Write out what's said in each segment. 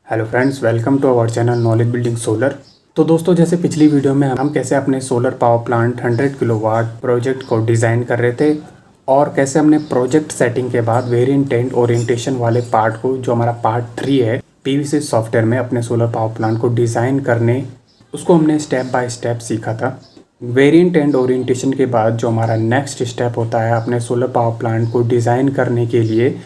Hello friends, welcome to our channel knowledge building solar. तो दोस्तों, जैसे पिछली वीडियो में हम कैसे अपने solar power plant 100 kilowatt project को डिज़ाइन कर रहे थे और कैसे हमने प्रोजेक्ट सेटिंग के बाद वेरिएंट एंड ओरिएंटेशन वाले पार्ट को, जो हमारा पार्ट 3 है, पीवीसी सॉफ्टवेयर में अपने सोलर पावर प्लांट को डिज़ाइन करने, उसको हमने स्टेप बाय स्टेप सीखा था। वेरिएंट एंड ओरिएंटेशन के बाद जो हमारा नेक्स्ट स्टेप होता है अपने सोलर पावर प्लांट को डिज़ाइन करने के लिए,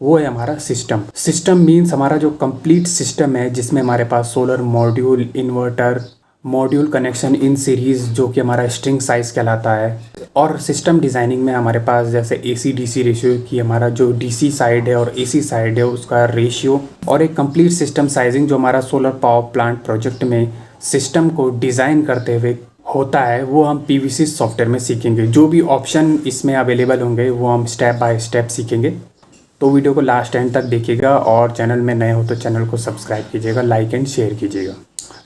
वो है हमारा सिस्टम। सिस्टम मीन्स हमारा जो कंप्लीट सिस्टम है, जिसमें हमारे पास solar module, inverter, module connection in series, जो कि हमारा स्ट्रिंग साइज़ कहलाता है। और सिस्टम डिज़ाइनिंग में हमारे पास जैसे AC DC रेशियो की, हमारा जो DC साइड है और AC साइड है उसका रेशियो, और एक कंप्लीट सिस्टम साइजिंग जो हमारा सोलर पावर प्लांट प्रोजेक्ट में सिस्टम को डिज़ाइन करते हुए होता है, वो हम PVC सॉफ्टवेयर में सीखेंगे। जो भी ऑप्शन इसमें अवेलेबल होंगे वो हम स्टेप बाय स्टेप सीखेंगे। तो वीडियो को लास्ट एंड तक देखिएगा और चैनल में नए हो तो चैनल को सब्सक्राइब कीजिएगा, लाइक एंड शेयर कीजिएगा।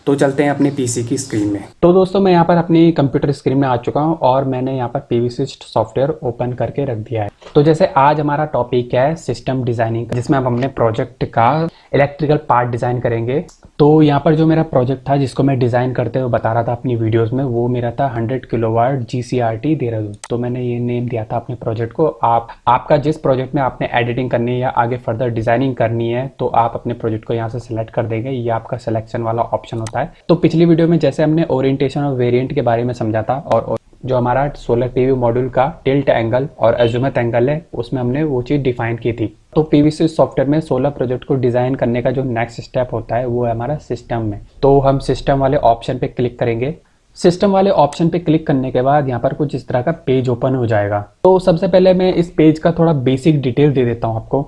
तो चलते हैं अपने पीसी की स्क्रीन में। तो दोस्तों, मैं यहाँ पर अपनी कंप्यूटर स्क्रीन में आ चुका हूँ और मैंने यहाँ पर पीवीसी सॉफ्टवेयर ओपन करके रख दिया है। तो जैसे आज हमारा टॉपिक है सिस्टम डिज़ाइनिंग, जिसमें हम अपने प्रोजेक्ट का इलेक्ट्रिकल पार्ट डिज़ाइन करेंगे। तो यहाँ पर जो मेरा प्रोजेक्ट था, जिसको मैं डिज़ाइन करते हुए बता रहा था अपनी वीडियोस में, वो मेरा था 100 किलोवाट GCRT देहरादून। तो मैंने ये नेम दिया था अपने प्रोजेक्ट को। आपका जिस प्रोजेक्ट में आपने एडिटिंग करनी है या आगे फर्दर डिज़ाइनिंग करनी है, तो आप अपने प्रोजेक्ट को यहाँ से सेलेक्ट कर देंगे। ये आपका सिलेक्शन वाला ऑप्शन होता है। तो पिछली वीडियो में जैसे हमने ओरिएंटेशन और वेरिएंट के बारे में समझा था, और जो हमारा सोलर पीवी मॉड्यूल का टिल्ट एंगल और अज़ीमुथ एंगल है, उसमें हमने वो चीज़ डिफाइन की थी। तो पीवीसी सॉफ्टवेयर में सोलर प्रोजेक्ट को डिज़ाइन करने का जो नेक्स्ट स्टेप होता है, वो है हमारा सिस्टम में। तो हम सिस्टम वाले ऑप्शन पे क्लिक करेंगे। सिस्टम वाले ऑप्शन पे क्लिक करने के बाद यहाँ पर कुछ इस तरह का पेज ओपन हो जाएगा। तो सबसे पहले मैं इस पेज का थोड़ा बेसिक डिटेल दे देता हूँ आपको,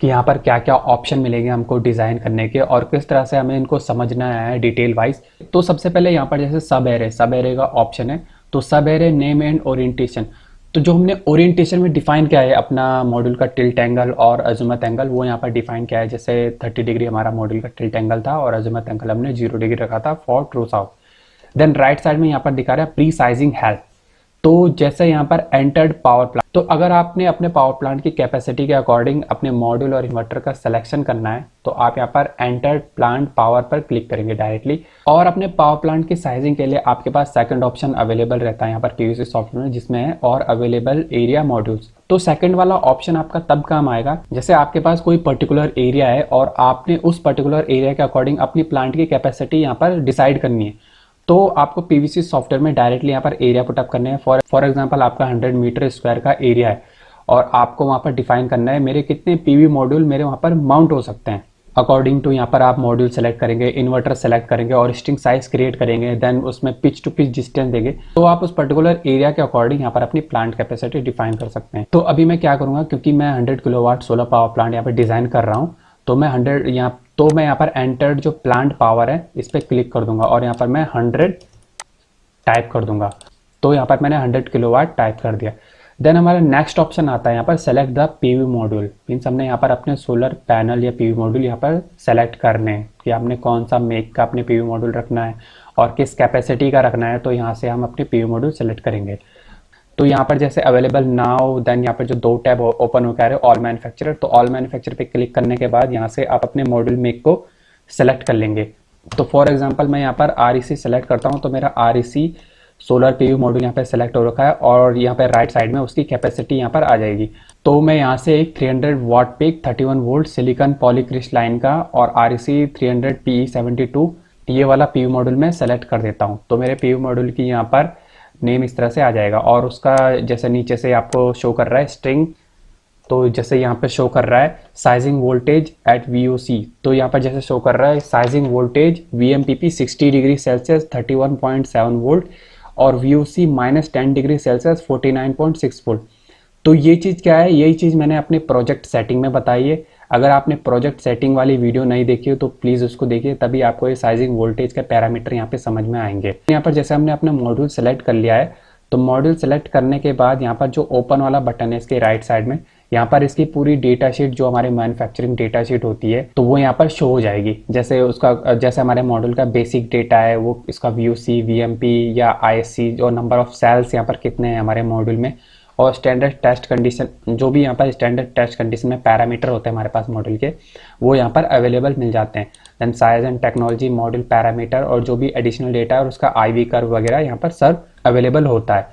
कि यहाँ पर क्या क्या ऑप्शन मिलेंगे हमको डिज़ाइन करने के और किस तरह से हमें इनको समझना है डिटेल वाइज। तो सबसे पहले यहाँ पर जैसे सब एरे का ऑप्शन है। तो सब एरे नेम एंड ओरिएंटेशन, तो जो हमने ओरिएंटेशन में डिफाइन किया है अपना मॉड्यूल का टिल्ट एंगल और अज़ीमुथ एंगल, वो यहाँ पर डिफाइन किया है। जैसे 30 डिग्री हमारा मॉड्यूल का टिल्ट एंगल था और अज़ीमुथ एंगल हमने 0 डिग्री रखा था for true south. Then right side में यहाँ पर दिखा रहा है प्री साइजिंग हेल्प। तो जैसे यहाँ पर एंटर्ड पावर प्लांट, तो अगर आपने अपने पावर प्लांट की कैपेसिटी के अकॉर्डिंग अपने मॉड्यूल और इन्वर्टर का सिलेक्शन करना है, तो आप यहाँ पर एंटर्ड प्लांट पावर पर क्लिक करेंगे डायरेक्टली। और अपने पावर प्लांट की साइजिंग के लिए आपके पास सेकंड ऑप्शन अवेलेबल रहता है यहाँ पर पीवीसी सॉफ्टवेयर में, जिसमें है और अवेलेबल एरिया मॉड्यूल्स। तो सेकंड वाला ऑप्शन आपका तब काम आएगा जैसे आपके पास कोई पर्टिकुलर एरिया है और आपने उस पर्टिकुलर एरिया के अकॉर्डिंग अपनी प्लांट की कैपेसिटी यहाँ पर डिसाइड करनी है। तो आपको पीवीसी सॉफ्टवेयर में डायरेक्टली यहाँ पर एरिया पुटअप करने हैं। फॉर एग्जांपल आपका 100 मीटर स्क्वायर का एरिया है और आपको वहाँ पर डिफाइन करना है मेरे कितने पीवी मॉड्यूल मेरे वहाँ पर माउंट हो सकते हैं। अकॉर्डिंग टू यहाँ पर आप मॉड्यूल सेलेक्ट करेंगे, इन्वर्टर सेलेक्ट करेंगे और स्ट्रिंग साइज क्रिएट करेंगे। देन उसमें पिच टू पिच डिस्टेंस देंगे। तो आप उस पर्टिकुलर एरिया के अकॉर्डिंग यहाँ पर अपनी प्लांट कैपेसिटी डिफाइन कर सकते हैं। तो अभी मैं क्या करूँगा, क्योंकि मैं 100 किलोवाट सोलर पावर प्लांट यहाँ पर डिज़ाइन कर रहा हूँ, तो मैं यहाँ पर एंटर्ड जो प्लांट पावर है इस पर क्लिक कर दूंगा और यहाँ पर मैं 100 टाइप कर दूंगा। तो यहाँ पर मैंने 100 किलोवाट टाइप कर दिया। देन हमारा नेक्स्ट ऑप्शन आता है यहाँ पर select the PV module. Means हमने यहाँ पर अपने सोलर पैनल या पीवी मॉड्यूल यहाँ पर सेलेक्ट करने हैं कि हमने कौन सा मेक का अपने पीवी मॉड्यूल रखना है और किस कैपेसिटी का रखना है। तो यहाँ से हम अपने पीवी मॉड्यूल सेलेक्ट करेंगे। तो यहाँ पर जैसे अवेलेबल नाउ, देन यहाँ पर जो 2 टैब ओपन हो गया है ऑल मैन्युफैक्चरर। तो ऑल मैन्युफैक्चरर पे क्लिक करने के बाद यहाँ से आप अपने मॉड्यूल मेक को सेलेक्ट कर लेंगे। तो फॉर एग्जांपल मैं यहाँ पर REC सेलेक्ट करता हूँ, तो मेरा REC सोलर पीवी मॉड्यूल यहाँ पे सेलेक्ट हो रखा है और यहाँ पे राइट साइड में उसकी कैपेसिटी यहाँ पर आ जाएगी। तो मैं यहाँ से एक 300 watt peak 31 volt silicon polycrystalline का और REC 300 PE72 ये वाला पीवी मॉड्यूल में सेलेक्ट कर देता हूँ। तो मेरे पीवी मॉड्यूल की यहाँ पर नेम इस तरह से आ जाएगा और उसका जैसे नीचे से आपको शो कर रहा है स्ट्रिंग। तो जैसे यहाँ पे शो कर रहा है साइजिंग वोल्टेज एट VOC, तो यहाँ पर जैसे शो कर रहा है sizing voltage VMPP 60 degree Celsius 31.7 volt और VOC -10 डिग्री सेल्सियस 49.6 वोल्ट। तो ये चीज़ क्या है, यही चीज़ मैंने अपने प्रोजेक्ट सेटिंग में बताई है। अगर आपने प्रोजेक्ट सेटिंग वाली वीडियो नहीं देखी हो तो प्लीज़ उसको देखिए, तभी आपको ये साइजिंग वोल्टेज के पैरामीटर यहाँ पे समझ में आएंगे। यहाँ पर जैसे हमने अपना मॉड्यूल सेलेक्ट कर लिया है, तो मॉड्यूल सेलेक्ट करने के बाद यहाँ पर जो ओपन वाला बटन है इसके राइट साइड में, यहाँ पर इसकी पूरी डेटा शीट जो हमारी मैन्युफैक्चरिंग डेटा शीट होती है, तो वो यहाँ पर शो हो जाएगी। जैसे हमारे मॉड्यूल का बेसिक डेटा है, वो इसका VOC, VMP या ISC, जो नंबर ऑफ सेल्स यहाँ पर कितने हैं हमारे मॉड्यूल में, और स्टैंडर्ड टेस्ट कंडीशन, जो भी यहाँ पर स्टैंडर्ड टेस्ट कंडीशन में पैरामीटर होते हैं हमारे पास मॉड्यूल के, वो यहाँ पर अवेलेबल मिल जाते हैं। Then size and technology, module parameter और जो भी एडिशनल डेटा है और उसका IV कर्व वगैरह यहाँ पर सब अवेलेबल होता है।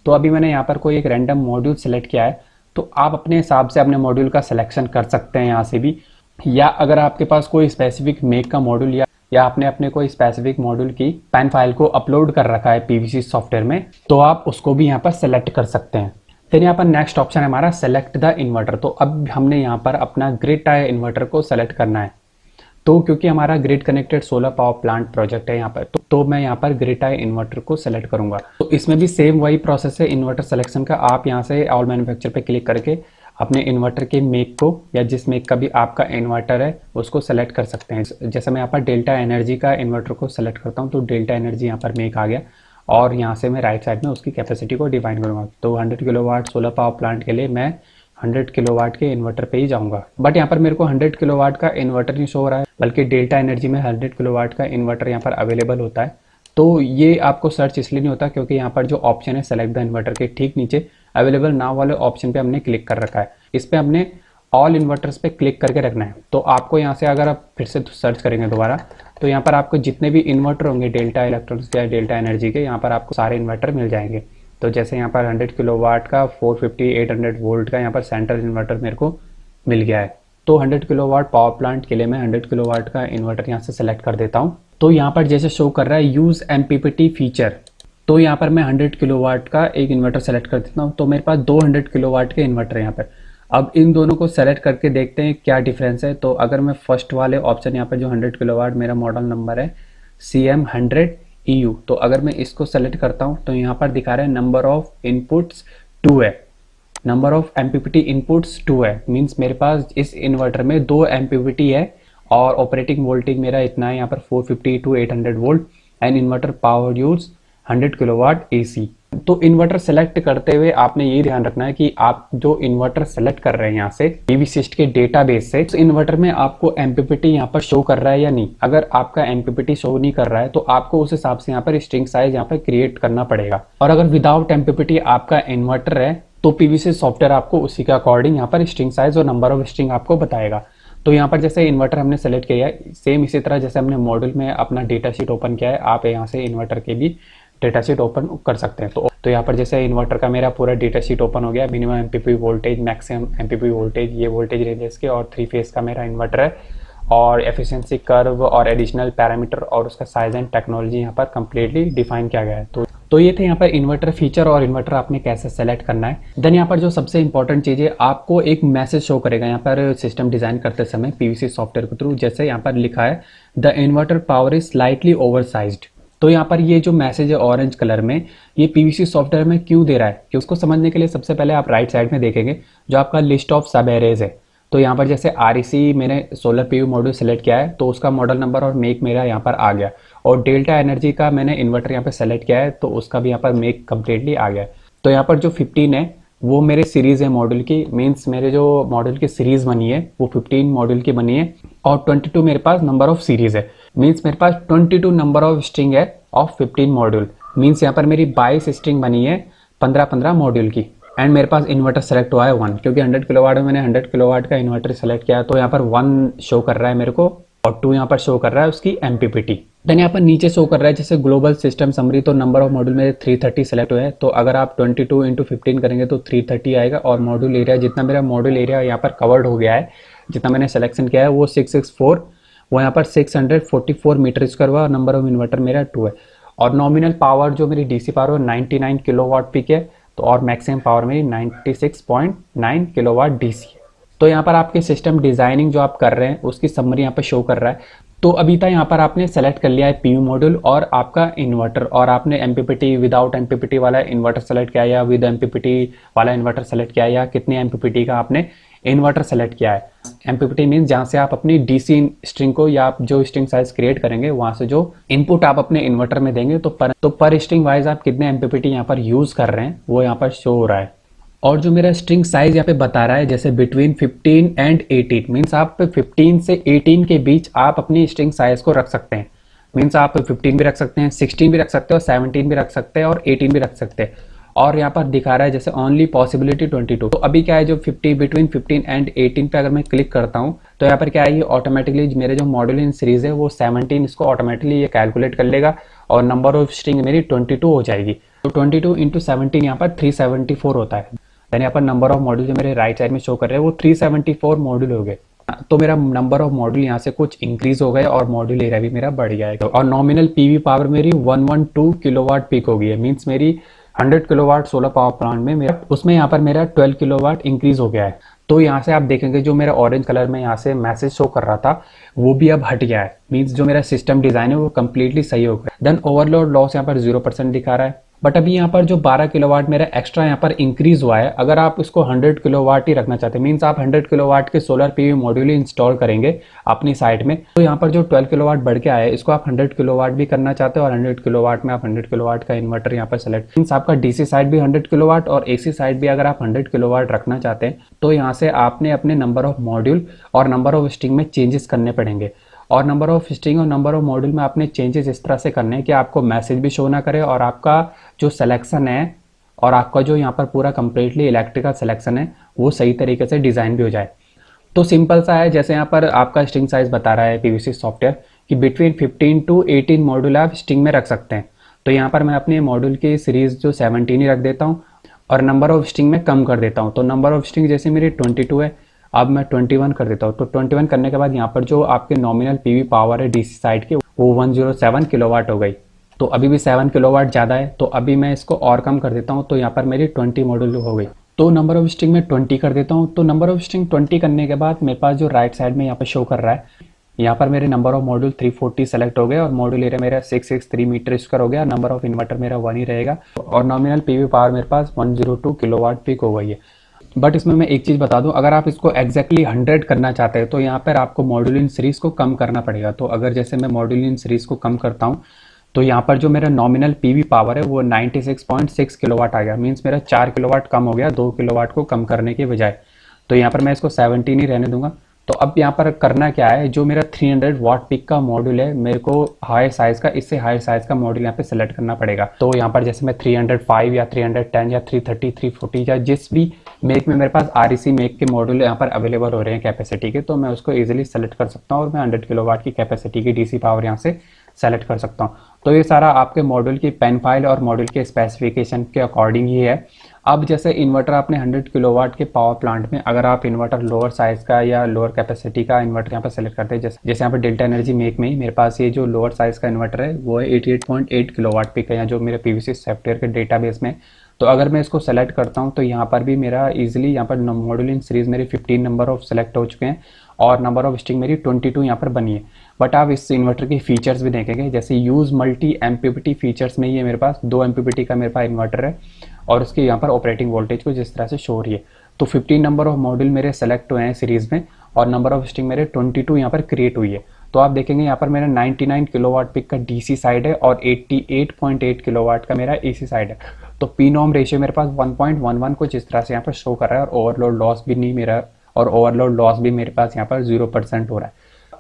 तो अभी मैंने यहाँ पर कोई एक रैंडम मॉड्यूल सेलेक्ट किया है, तो आप अपने हिसाब से अपने मॉड्यूल का सिलेक्शन कर सकते हैं यहाँ से भी, या अगर आपके पास कोई स्पेसिफिक मेक का मॉड्यूल या आपने अपने कोई स्पेसिफिक मॉड्यूल की पैन फाइल को अपलोड कर रखा है PVC सॉफ्टवेयर में, तो आप उसको भी यहाँ पर सेलेक्ट कर सकते हैं। फिर यहाँ पर नेक्स्ट ऑप्शन है हमारा सेलेक्ट द इन्वर्टर। तो अब हमने यहाँ पर अपना ग्रिड टाई इन्वर्टर को सेलेक्ट करना है। तो क्योंकि हमारा grid connected solar power plant project है यहाँ पर, तो मैं यहाँ पर ग्रिड टाई इन्वर्टर को सेलेक्ट करूंगा। तो इसमें भी सेम वही प्रोसेस है इन्वर्टर सिलेक्शन का। आप यहाँ से ऑल मैन्युफैक्चर पे क्लिक करके अपने इन्वर्टर के मेक को, या जिस मेक का भी आपका इन्वर्टर है उसको सेलेक्ट कर सकते हैं। जैसे मैं यहाँ पर डेल्टा एनर्जी का इन्वर्टर को सेलेक्ट करता हूँ, तो डेल्टा एनर्जी यहाँ पर मेक आ गया, और यहाँ से मैं राइट साइड में उसकी कैपेसिटी को डिफाइन करूँगा। तो 100 किलोवाट सोलर पावर प्लांट के लिए मैं 100 किलोवाट के इन्वर्टर पे ही जाऊँगा। बट यहाँ पर मेरे को 100 किलोवाट का इन्वर्टर नहीं शो हो रहा है, बल्कि डेल्टा एनर्जी में 100 किलोवाट का इन्वर्टर यहाँ पर अवेलेबल होता है। तो ये आपको सर्च इसलिए नहीं होता क्योंकि यहाँ पर जो ऑप्शन है सेलेक्ट द इन्वर्टर के ठीक नीचे अवेलेबल नाउ वाले ऑप्शन पे हमने क्लिक कर रखा है। इस पे हमने ऑल इन्वर्टर्स पे क्लिक करके रखना है। तो आपको यहाँ से अगर आप फिर से सर्च करेंगे दोबारा, तो यहाँ पर आपको जितने भी इन्वर्टर होंगे डेल्टा इलेक्ट्रॉनिक्स या डेल्टा एनर्जी के, यहाँ पर आपको सारे इन्वर्टर मिल जाएंगे। तो जैसे यहाँ पर 100 किलोवाट का 450 800 वोल्ट का यहाँ पर सेंट्रल इन्वर्टर मेरे को मिल गया है। तो 100 किलोवाट पावर प्लांट के लिए मैं 100 किलोवाट का इन्वर्टर यहाँ से सेलेक्ट कर देता हूँ। तो यहाँ पर जैसे शो कर रहा है यूज़ MPPT फीचर, तो यहाँ पर मैं 100 किलोवाट का एक इन्वर्टर सेलेक्ट कर देता हूँ। तो मेरे पास 200 किलोवाट के इन्वर्टर यहाँ पर। अब इन दोनों को सेलेक्ट करके देखते हैं क्या डिफरेंस है। तो अगर मैं फर्स्ट वाले ऑप्शन यहाँ पर जो 100 किलोवाट मेरा मॉडल नंबर है CM100EU, तो अगर मैं इसको सेलेक्ट करता हूँ तो यहाँ पर दिखा रहा है नंबर ऑफ इनपुट्स 2 है, नंबर ऑफ MPPT इनपुट्स 2 है। मीन्स मेरे पास इस इन्वर्टर में 2 MPPT है और ऑपरेटिंग वोल्टेज मेरा इतना है यहाँ पर 450 to 800 volt and inverter power use 100 kilowatt AC। तो इन्वर्टर सेलेक्ट करते हुए आपने ये ध्यान रखना है कि आप जो इन्वर्टर सेलेक्ट कर रहे हैं यहाँ से PVsyst के डेटाबेस से, उस इन्वर्टर में आपको MPPT यहाँ पर शो कर रहा है या नहीं। अगर आपका MPPT शो नहीं कर रहा है तो आपको उस हिसाब से यहाँ पर स्ट्रिंग साइज यहाँ पर क्रिएट करना पड़ेगा। और अगर विदाउट MPPT आपका इन्वर्टर है तो PVsyst सॉफ्टवेयर आपको उसी के अकॉर्डिंग यहाँ पर स्ट्रिंग साइज और नंबर ऑफ स्ट्रिंग आपको बताएगा। तो यहाँ पर जैसे इन्वर्टर हमने सेलेक्ट किया है, सेम इसी तरह जैसे हमने मॉड्यूल में अपना डेटा शीट ओपन किया है, आप यहाँ से इन्वर्टर के भी डेटा शीट ओपन कर सकते हैं। तो यहाँ पर जैसे इन्वर्टर का मेरा पूरा डेटा शीट ओपन हो गया, minimum MPP voltage, maximum MPP voltage, ये वोल्टेज रेंजेस के, और 3 फेज का मेरा इन्वर्टर है, और एफिशिएंसी कर्व और एडिशनल पैरामीटर और उसका साइज एंड टेक्नोलॉजी यहाँ पर कंप्लीटली डिफाइन किया गया है। तो ये थे यहाँ पर इन्वर्टर फीचर और इन्वर्टर आपने कैसे सेलेक्ट करना है। देन यहाँ पर जो सबसे इंपॉर्टेंट चीज़ है, आपको एक मैसेज शो करेगा यहाँ पर सिस्टम डिज़ाइन करते समय PVC सॉफ्टवेयर के थ्रू। जैसे यहाँ पर लिखा है the inverter power is slightly oversized. तो यहाँ पर ये जो मैसेज है ऑरेंज कलर में, ये PVC सॉफ्टवेयर में क्यों दे रहा है, कि उसको समझने के लिए सबसे पहले आप राइट साइड में देखेंगे जो आपका लिस्ट ऑफ सब एरेज है। तो यहाँ पर जैसे REC मैंने सोलर PV मॉड्यूल सेलेक्ट किया है, तो उसका मॉडल नंबर और मेक मेरा यहाँ पर आ गया, और डेल्टा एनर्जी का मैंने इन्वर्टर यहाँ पर सेलेक्ट किया है, तो उसका भी यहाँ पर मेक कम्प्लीटली आ गया। तो यहाँ पर जो 15 है वो मेरे सीरीज़ है मॉड्यूल की, मीन्स मेरे जो मॉड्यूल की सीरीज़ बनी है वो 15 मॉड्यूल की बनी है, और 22 मेरे पास नंबर ऑफ सीरीज़ है। मीन्स मेरे पास 22 नंबर ऑफ स्ट्रिंग है ऑफ 15 मॉड्यूल। मीन्स यहाँ पर मेरी 22 स्ट्रिंग बनी है 15-15 मॉड्यूल की। एंड मेरे पास इन्वर्टर सेलेक्ट हुआ है 1, क्योंकि 100 किलोवाट में मैंने 100 किलोवाट का इन्वर्टर सेलेक्ट किया है। तो यहाँ पर 1 शो कर रहा है मेरे को, और 2 यहाँ पर शो कर रहा है उसकी MPPT। देन यहाँ पर नीचे शो कर रहा है जैसे ग्लोबल सिस्टम समरी, तो नंबर ऑफ मॉड्यूल मेरे 330 सेलेक्ट हुए हैं। तो अगर आप 22 × 15 करेंगे तो 330 आएगा, और मॉड्यूल एरिया जितना मेरा मॉड्यूल एरिया यहाँ पर कवर्ड हो गया है, जितना मैंने सिलेक्शन किया है वो 664, वो यहाँ पर 644 मीटर स्क्वायर हुआ, और नंबर ऑफ इन्वर्टर मेरा 2 है। और नॉमिनल पावर जो मेरी DC पावर वो 99 किलोवाट पीक है, तो और मैक्सिमम पावर मेरी 96.9 किलोवाट DC है। तो यहाँ पर आपके सिस्टम डिजाइनिंग जो आप कर रहे हैं उसकी समरी यहाँ पर शो कर रहा है। तो अभी तक यहाँ पर आपने सेलेक्ट कर लिया है PV मॉड्यूल और आपका इन्वर्टर, और आपने MPPT विदाउट MPPT वाला इन्वर्टर सेलेक्ट किया या विद MPPT वाला इन्वर्टर सेलेक्ट किया, या कितने MPPT का आपने इन्वर्टर सेलेक्ट किया है। MPPT मीन्स जहाँ से आप अपनी DC स्ट्रिंग को या आप जो स्ट्रिंग साइज क्रिएट करेंगे वहाँ से जो इनपुट आप अपने इन्वर्टर में देंगे, तो पर स्ट्रिंग वाइज आप कितने MPPT यहाँ पर यूज़ कर रहे हैं वो यहाँ पर शो हो रहा है। और जो मेरा स्ट्रिंग साइज यहाँ पे बता रहा है जैसे बिटवीन 15 एंड 18, मीन्स आप 15 से 18 के बीच आप अपनी स्ट्रिंग साइज को रख सकते हैं। मीन्स आप 15 भी रख सकते हैं, 16 भी रख सकते हैं, और 17 भी रख सकते हैं, और 18 भी रख सकते हैं। और यहाँ पर दिखा रहा है जैसे ओनली पॉसिबिलिटी 22। तो अभी क्या है, जो 50 बिटवीन 15 एंड 18 पे अगर मैं क्लिक करता हूँ तो यहाँ पर क्या है, ये ऑटोमेटिकली मेरे जो मॉड्यूल इन सीरीज है वो 17 इसको ऑटोमेटिकली ये कैलकुलेट कर लेगा और नंबर ऑफ स्ट्रिंग मेरी 22 हो जाएगी। तो 22 इंटू 17 यहाँ पर 374 होता है। यानी यहाँ पर नंबर ऑफ मॉड्यूल जो मेरे राइट साइड में शो कर रहे हैं वो 374 मॉड्यूल हो गए। तो मेरा नंबर ऑफ मॉड्यूल यहाँ से कुछ इंक्रीज हो गए और मॉड्यूल एरिया भी मेरा बढ़ गया है। और नॉमिनल पीवी पावर मेरी 112 किलोवाट पीक हो गई है। मींस मेरी 100 किलोवाट सोलर पावर प्लांट में मेरा उसमें यहाँ पर मेरा 12 किलोवाट इंक्रीज हो गया है। तो यहाँ से आप देखेंगे जो मेरा ऑरेंज कलर में यहाँ से मैसेज शो कर रहा था वो भी अब हट गया है। मींस जो मेरा सिस्टम डिजाइन है वो कंप्लीटली सही हो गया। देन ओवरलोड लॉस यहाँ पर 0% दिखा रहा है। बट अभी यहाँ पर जो 12 किलोवाट मेरा एक्स्ट्रा यहाँ पर इंक्रीज हुआ है, अगर आप इसको 100 किलोवाट ही रखना चाहते हैं, मींस आप 100 किलोवाट के सोलर पीवी मॉड्यूल इंस्टॉल करेंगे अपनी साइट में, तो यहाँ पर जो 12 किलोवाट बढ़ के आया है इसको आप 100 किलोवाट भी करना चाहते हो और 100 किलोवाट में आप 100 किलोवाट का इन्वर्टर यहाँ पर सेलेक्ट, मींस आपका डीसी साइड भी 100 किलोवाट और एसी साइड भी अगर आप 100 किलोवाट रखना चाहते हैं तो यहाँ से आपने अपने नंबर ऑफ मॉड्यूल और नंबर ऑफ स्ट्रिंग में चेंजेस करने पड़ेंगे। और नंबर ऑफ स्ट्रिंग और नंबर ऑफ मॉड्यूल में आपने चेंजेस इस तरह से करने हैं कि आपको मैसेज भी शो ना करे और आपका जो सिलेक्शन है और आपका जो यहाँ पर पूरा कंप्लीटली इलेक्ट्रिकल सिलेक्शन है वो सही तरीके से डिज़ाइन भी हो जाए। तो सिंपल सा है, जैसे यहाँ पर आपका स्ट्रिंग साइज बता रहा है पीवीसी सॉफ्टवेयर कि बिटवीन 15 टू 18 मॉड्यूल आप स्ट्रिंग में रख सकते हैं। तो यहाँ पर मैं अपने मॉड्यूल की सीरीज जो 17 ही रख देता हूँ और नंबर ऑफ स्ट्रिंग में कम कर देता हूँ। तो नंबर ऑफ स्ट्रिंग जैसे मेरी 22 है, अब मैं 21 कर देता हूँ। तो 21 करने के बाद यहाँ पर जो आपके नॉमिनल पीवी पावर है डीसी साइड की वो 107 किलोवाट हो गई। तो अभी भी 7 किलोवाट ज़्यादा है, तो अभी मैं इसको और कम कर देता हूँ। तो यहाँ पर मेरी 20 मॉड्यूल हो गई। तो नंबर ऑफ स्ट्रिंग में 20 कर देता हूँ। तो नंबर ऑफ स्ट्रिंग 20 करने के बाद मेरे पास जो राइट साइड में यहाँ पर शो कर रहा है, यहाँ पर मेरे नंबर ऑफ मॉड्यूल 340 सेलेक्ट हो गए और मॉड्यूल एरिया मेरा 663 मीटर स्क्वायर हो गया। नंबर ऑफ इन्वर्टर मेरा 1 ही रहेगा और नॉमिनल पीवी पावर मेरे पास 102 किलोवाट पीक हो गई है। बट इसमें मैं एक चीज़ बता दूं, अगर आप इसको एग्जैक्टली 100 करना चाहते हैं तो यहाँ पर आपको मॉड्यूल इन सीरीज़ को कम करना पड़ेगा। तो अगर जैसे मैं मॉड्यूल इन सीरीज़ को कम करता हूँ तो यहाँ पर जो मेरा नॉमिनल पीवी पावर है वो 96.6 किलोवाट आ गया। मींस मेरा 4 किलोवाट कम हो गया 2 किलोवाट को कम करने के बजाय। तो यहाँ पर मैं इसको 17 ही रहने दूंगा। तो अब यहाँ पर करना क्या है, जो मेरा 300 वाट पिक का मॉड्यूल है मेरे को हाई साइज का, इससे हाई साइज का मॉड्यूल यहाँ पे सेलेक्ट करना पड़ेगा। तो यहाँ पर जैसे मैं 305 या 310 या 330 340 या जिस भी मेक में मेरे पास REC मेक के मॉड्यूल यहाँ पर अवेलेबल हो रहे हैं कैपेसिटी के, तो मैं उसको इजीली सेलेक्ट कर सकता हूँ और मैं 100 किलोवाट की कैपेसिटी की डीसी पावर यहाँ से सेलेक्ट कर सकता हूँ। तो ये सारा आपके मॉड्यूल की पेन फाइल और मॉड्यूल के स्पेसिफिकेशन के अकॉर्डिंग ही है। अब जैसे इन्वर्टर आपने 100 किलोवाट के पावर प्लांट में अगर आप इन्वर्टर लोअर साइज का या लोअर कैपेसिटी का इन्वर्टर यहाँ पर सेलेक्ट करते हैं, जैसे यहाँ पर डेल्टा एनर्जी मेक में ही मेरे पास ये जो लोअर साइज का इन्वर्टर है वो है 88.8 किलोवाट पिक है, या जो मेरे पीवीसी सॉफ्टवेयर के डेटाबेस में। तो अगर मैं इसको सेलेक्ट करता हूँ तो यहाँ पर भी मेरा इजीली यहाँ पर मॉड्यूल इन सीरीज मेरी 15 नंबर ऑफ सेलेक्ट हो चुके हैं और नंबर ऑफ स्ट्रिंग मेरी 22 यहाँ पर बनी है। बट आप इस इन्वर्टर की फीचर्स भी देखेंगे, जैसे यूज़ मल्टी एमपीपीटी फीचर्स में ये मेरे पास 2 एमपीपीटी का मेरे पास इन्वर्टर है और उसके यहाँ पर ऑपरेटिंग वोल्टेज को जिस तरह से शो हो रही है। तो 15 नंबर ऑफ मॉड्यूल मेरे सेलेक्ट हुए हैं सीरीज में और नंबर ऑफ स्ट्रिंग मेरे 22 यहाँ पर क्रिएट हुई है। तो आप देखेंगे यहाँ पर मेरा 99 किलोवाट पिक का डीसी साइड है और 88.8 किलोवाट का मेरा एसी साइड है। तो पी नॉर्म रेशियो मेरे पास 1.11 को जिस तरह से यहाँ पर शो कर रहा है और ओवरलोड लॉस भी नहीं मेरा, और ओवरलोड लॉस भी मेरे पास यहाँ पर 0% हो रहा है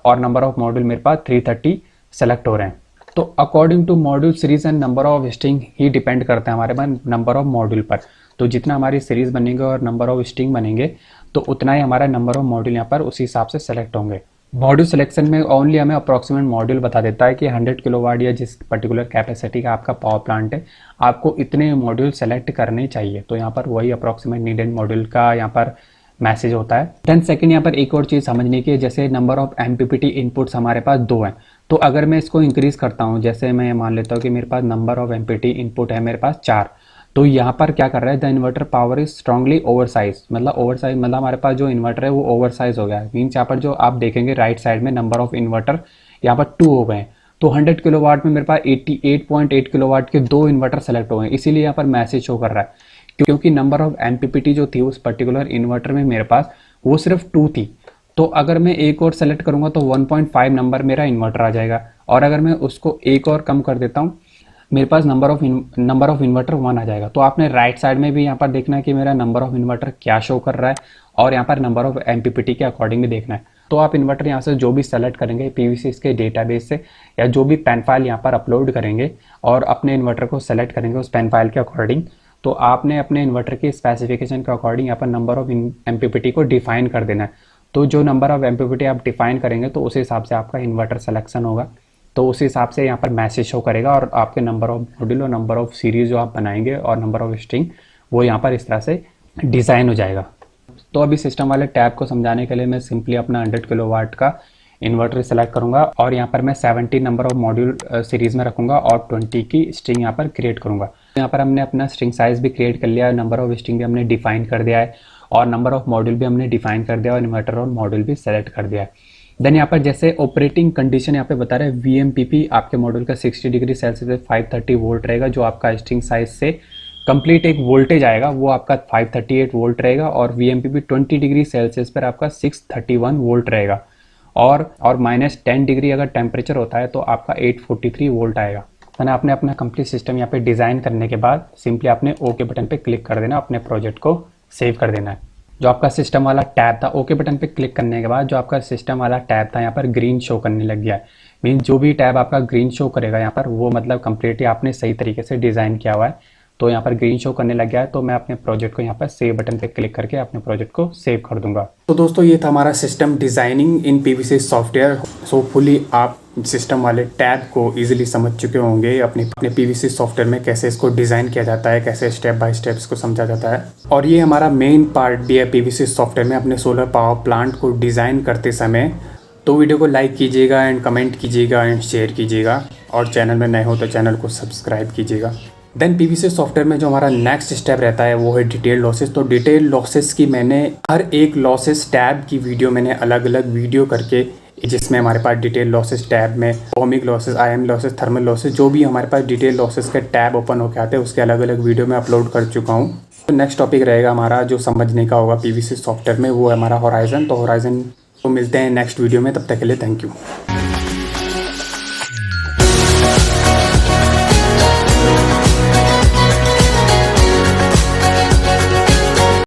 और नंबर ऑफ मॉड्यूल मेरे पास 330 सेलेक्ट हो रहे हैं। तो according to module series and number of string ही डिपेंड करते हैं हमारे पास नंबर ऑफ मॉड्यूल पर। तो जितना हमारी सीरीज बनेंगे और नंबर ऑफ स्ट्रिंग बनेंगे तो उतना ही हमारा नंबर ऑफ मॉड्यूल यहाँ पर उसी हिसाब से सेलेक्ट होंगे। मॉड्यूल सिलेक्शन में ओनली हमें अप्रॉक्सीमेट मॉड्यूल बता देता है कि 100 किलोवाट या जिस पर्टिकुलर कैपेसिटी का आपका पावर प्लांट है आपको इतने मॉड्यूल सेलेक्ट करने चाहिए। तो यहाँ पर वही अप्रॉक्सीमेट नीडेड मॉड्यूल का यहाँ पर मैसेज होता है। देन सेकंड यहाँ पर एक और चीज़ समझने की है, जैसे नंबर ऑफ एमपीपीटी इनपुट्स हमारे पास 2 हैं। तो अगर मैं इसको इंक्रीज़ करता हूँ, जैसे मैं मान लेता हूँ कि मेरे पास नंबर ऑफ एमपीपीटी इनपुट है मेरे पास 4, तो यहाँ पर क्या कर रहा है, the inverter power is strongly oversize, मतलब ओवरसाइज मतलब हमारे पास जो इन्वर्टर है वो ओवरसाइज हो गया है। मीन्स यहाँ पर जो आप देखेंगे राइट साइड में नंबर ऑफ इन्वर्टर यहाँ पर 2 हो गए हैं। तो 100 किलोवाट में मेरे पास 88.8 किलोवाट के 2 इन्वर्टर सेलेक्ट हो गए, इसीलिए यहाँ पर मैसेज शो कर रहा है, क्योंकि नंबर ऑफ एमपीपीटी जो थी उस पर्टिकुलर इन्वर्टर में मेरे पास वो सिर्फ 2 थी। तो अगर मैं एक और सेलेक्ट करूँगा तो 1.5 नंबर मेरा इन्वर्टर आ जाएगा, और अगर मैं उसको एक और कम कर देता हूँ मेरे पास नंबर ऑफ इन्वर्टर 1 आ जाएगा। तो आपने राइट साइड में भी यहाँ पर देखना है कि मेरा नंबर ऑफ इन्वर्टर क्या शो कर रहा है और यहाँ पर नंबर ऑफ एमपीपीटी के अकॉर्डिंग भी देखना है। तो आप इन्वर्टर यहाँ से जो भी सेलेक्ट करेंगे पीवीसी के डेटाबेस से या जो भी पेन फाइल यहाँ पर अपलोड करेंगे और अपने इन्वर्टर को सेलेक्ट करेंगे उस पेन फाइल के अकॉर्डिंग, तो आपने अपने इन्वर्टर के स्पेसिफिकेशन के अकॉर्डिंग यहाँ पर नंबर ऑफ MPPT को डिफाइन कर देना है। तो जो नंबर ऑफ MPPT आप डिफाइन करेंगे तो उस हिसाब से आपका इन्वर्टर सिलेक्शन होगा। तो उस हिसाब से यहाँ पर मैसेज शो करेगा और आपके नंबर ऑफ मॉड्यूल और नंबर ऑफ सीरीज जो आप बनाएंगे और नंबर ऑफ स्ट्रिंग वो यहाँ पर इस तरह से डिज़ाइन हो जाएगा। तो अभी सिस्टम वाले टैब को समझाने के लिए मैं सिंपली अपना 100 किलोवाट का इन्वर्टर सेलेक्ट करूंगा और यहाँ पर मैं 70 नंबर ऑफ मॉड्यूल सीरीज़ में रखूंगा और 20 की स्ट्रिंग यहाँ पर क्रिएट करूंगा। यहाँ पर हमने अपना स्ट्रिंग साइज़ भी क्रिएट कर लिया है, नंबर ऑफ स्ट्रिंग भी हमने डिफाइन कर दिया है और नंबर ऑफ मॉड्यूल भी हमने डिफाइन कर दिया और इन्वर्टर और मॉड्यूल भी सेलेक्ट कर दिया है। देन यहाँ पर जैसे ऑपरेटिंग कंडीशन यहाँ पे बता रहे हैं VMPP आपके मॉड्यूल का 60 डिग्री सेल्सियस से 530 वोल्ट रहेगा। जो आपका स्ट्रिंग साइज से कंप्लीट एक वोल्टेज आएगा वो आपका 538 वोल्ट रहेगा और VMPP 20 डिग्री सेल्सियस पर आपका 631 वोल्ट रहेगा और -10 डिग्री अगर टेम्परेचर होता है तो आपका 843 वोल्ट आएगा। मैंने आपने अपना कंप्लीट सिस्टम यहाँ पे डिज़ाइन करने के बाद सिंपली आपने ओके बटन पे क्लिक कर देना, अपने प्रोजेक्ट को सेव कर देना है। जो आपका सिस्टम वाला टैब था, ओके बटन पे क्लिक करने के बाद जो आपका सिस्टम वाला टैब था यहाँ पर ग्रीन शो करने लग गया है। मीन जो भी टैब आपका ग्रीन शो करेगा यहाँ पर वो मतलब कंप्लीटली आपने सही तरीके से डिज़ाइन किया हुआ है। तो यहाँ पर ग्रीन शो करने लग गया है। तो मैं अपने प्रोजेक्ट को यहाँ पर सेव बटन पे क्लिक करके अपने प्रोजेक्ट को सेव कर दूंगा। तो दोस्तों ये था हमारा सिस्टम डिज़ाइनिंग इन PVC सॉफ्टवेयर। होपफुली आप सिस्टम वाले टैब को इजीली समझ चुके होंगे अपने PVC सॉफ्टवेयर में कैसे इसको डिज़ाइन किया जाता है, कैसे स्टेप बाय स्टेप इसको समझा जाता है। और ये हमारा मेन पार्ट भी है PVC सॉफ्टवेयर में अपने सोलर पावर प्लांट को डिज़ाइन करते समय। तो वीडियो को लाइक कीजिएगा एंड कमेंट कीजिएगा एंड शेयर कीजिएगा और चैनल में नए हो तो चैनल को सब्सक्राइब कीजिएगा। देन PVC सॉफ्टवेयर में जो हमारा नेक्स्ट स्टेप रहता है वो है डिटेल लॉसेस। तो डिटेल लॉसेस की मैंने हर एक लॉसेस टैब की वीडियो मैंने अलग अलग वीडियो करके, जिसमें हमारे पास डिटेल लॉसेस टैब में ohmic losses, IM losses, thermal losses, जो भी हमारे पास डिटेल लॉसेस के टैब ओपन होकर आते हैं उसके अलग अलग वीडियो में अपलोड कर चुका हूँ। तो नेक्स्ट टॉपिक रहेगा हमारा जो समझने का होगा PVC सॉफ्टवेयर में, वो है हमारा होराइजन। तो होराइजन को मिलते हैं नेक्स्ट वीडियो में, तब तक के लिए थैंक यू।